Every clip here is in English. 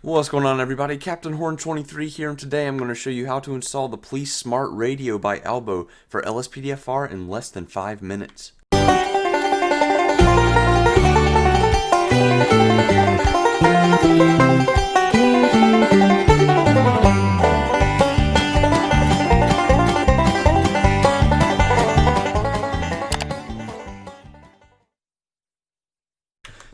What's going on, everybody? Captain Horn 23 here, and today I'm going to show you how to install the Police Smart Radio by Albo for LSPDFR in less than 5 minutes.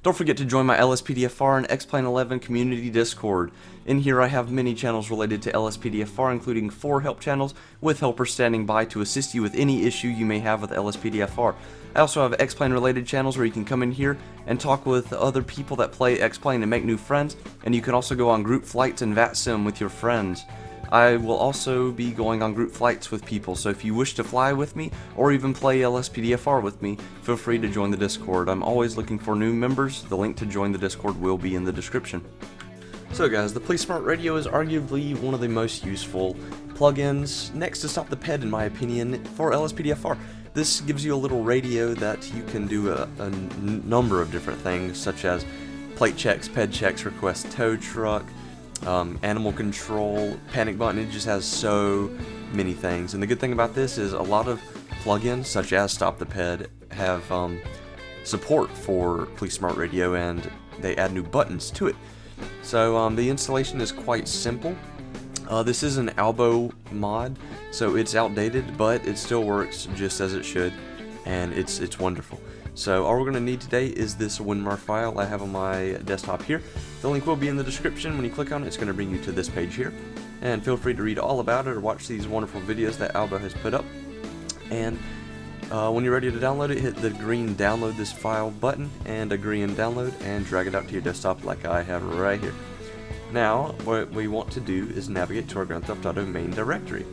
Don't forget to join my LSPDFR and X-Plane 11 community Discord. In here I have many channels related to LSPDFR, including 4 help channels with helpers standing by to assist you with any issue you may have with LSPDFR. I also have X-Plane related channels where you can come in here and talk with other people that play X-Plane and make new friends, and you can also go on group flights and VATSIM with your friends. I will also be going on group flights with people, so if you wish to fly with me, or even play LSPDFR with me, feel free to join the Discord. I'm always looking for new members. The link to join the Discord will be in the description. So guys, the Police Smart Radio is arguably one of the most useful plugins, next to Stop the Ped in my opinion, for LSPDFR. This gives you a little radio that you can do a number of different things, such as plate checks, ped checks, request tow truck, animal control, panic button. It just has so many things. And the good thing about this is a lot of plugins, such as Stop the Ped, have support for Police Smart Radio, and they add new buttons to it. So the installation is quite simple. This is an Albo mod, so it's outdated, but it still works just as it should, and it's wonderful. So all we're going to need today is this WinRAR file I have on my desktop here. The link will be in the description. When you click on it, it's going to bring you to this page here. And feel free to read all about it or watch these wonderful videos that Albo has put up. And when you're ready to download it, hit the green download this file button and agree and download, and drag it out to your desktop like I have right here. Now, what we want to do is navigate to our Grand Theft Auto main directory.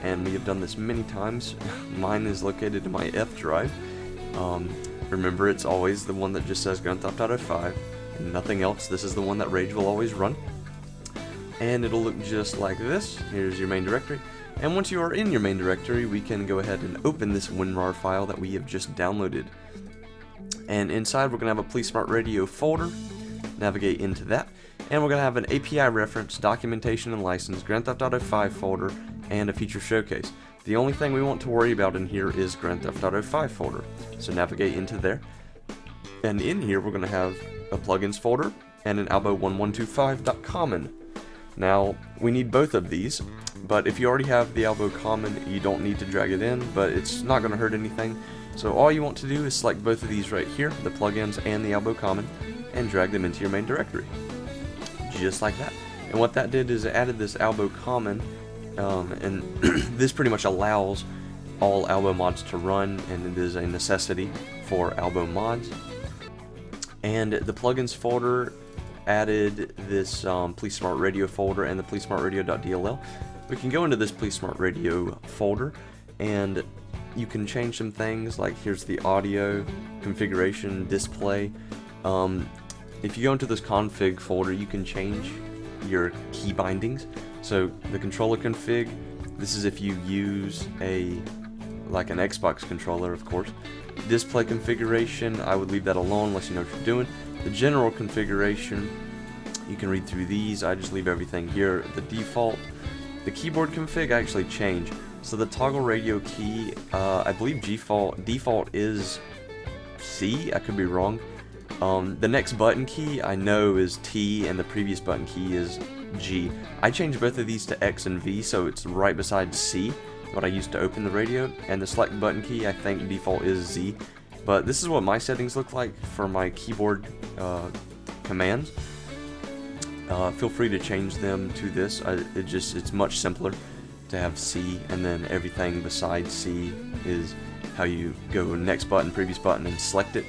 And we have done this many times. Mine is located in my F drive. Remember, it's always the one that just says Grand Theft Auto 5 and nothing else. This is the one that Rage will always run. And it'll look just like this. Here's your main directory. And once you are in your main directory, we can go ahead and open this WinRAR file that we have just downloaded. And inside, we're going to have a Police Smart Radio folder. Navigate into that. And we're going to have an API reference, documentation and license, Grand Theft Auto 5 folder, and a feature showcase. The only thing we want to worry about in here is Grand Theft Auto 5 folder. So navigate into there. And in here we're going to have a plugins folder and an albo1125.common. Now, we need both of these, but if you already have the Albo common, you don't need to drag it in, but it's not going to hurt anything. So all you want to do is select both of these right here, the plugins and the Albo common, and drag them into your main directory. Just like that. And what that did is it added this Albo common, and this pretty much allows all Albo mods to run, and it is a necessity for Albo mods. And the plugins folder added this Police Smart Radio folder and the Police Smart Radio.dll. We can go into this Police Smart Radio folder, and you can change some things, like here's the audio configuration display. If you go into this config folder, you can change your key bindings. So the controller config, this is if you use like an Xbox controller, of course. Display configuration, I would leave that alone unless you know what you're doing. The general configuration, you can read through these. I just leave everything here. The default, the keyboard config I actually change. So the toggle radio key, I believe default is C. I could be wrong. The next button key I know is T, and the previous button key is G. I changed both of these to X and V, so it's right beside C, what I used to open the radio, and the select button key I think default is Z. But this is what my settings look like for my keyboard commands. Feel free to change them to this. It's much simpler to have C, and then everything besides C is how you go next button, previous button, and select it.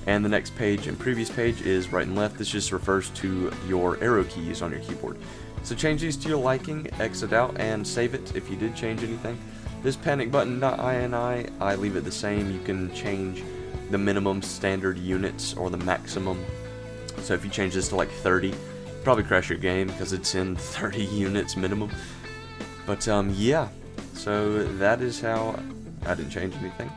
And the next page and previous page is right and left. This just refers to your arrow keys on your keyboard. So change these to your liking, exit out, and save it if you did change anything. This panic button.ini, I leave it the same. You can change the minimum standard units or the maximum. So if you change this to like 30, you'll probably crash your game because it's in 30 units minimum. But yeah, so that is how I didn't change anything.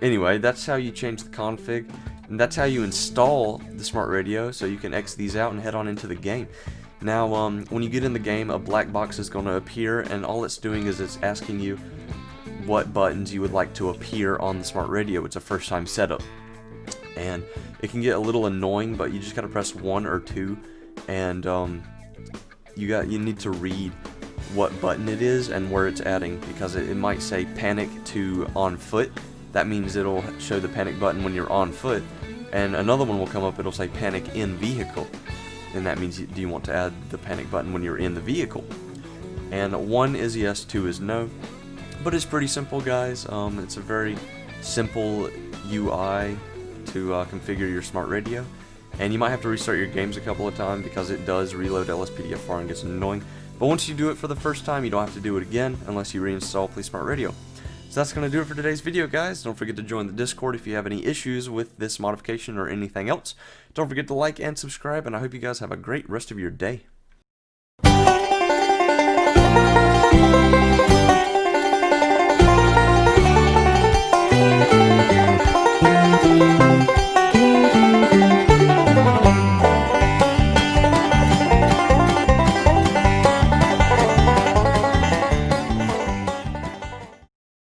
Anyway, that's how you change the config. And that's how you install the smart radio, so you can X these out and head on into the game. Now, when you get in the game, a black box is going to appear, and all it's doing is it's asking you what buttons you would like to appear on the smart radio. It's a first time setup, and it can get a little annoying, but you just got to press 1 or 2, and you need to read what button it is and where it's adding, because it might say panic to on foot. That means it'll show the panic button when you're on foot, and another one will come up, it'll say panic in vehicle, and that means do you want to add the panic button when you're in the vehicle. And 1 is yes, 2 is no, but it's pretty simple, guys. It's a very simple UI to configure your smart radio, and you might have to restart your games a couple of times because it does reload LSPDFR and gets annoying, but once you do it for the first time, you don't have to do it again unless you reinstall Please Smart Radio. So that's going to do it for today's video, guys. Don't forget to join the Discord if you have any issues with this modification or anything else. Don't forget to like and subscribe, and I hope you guys have a great rest of your day.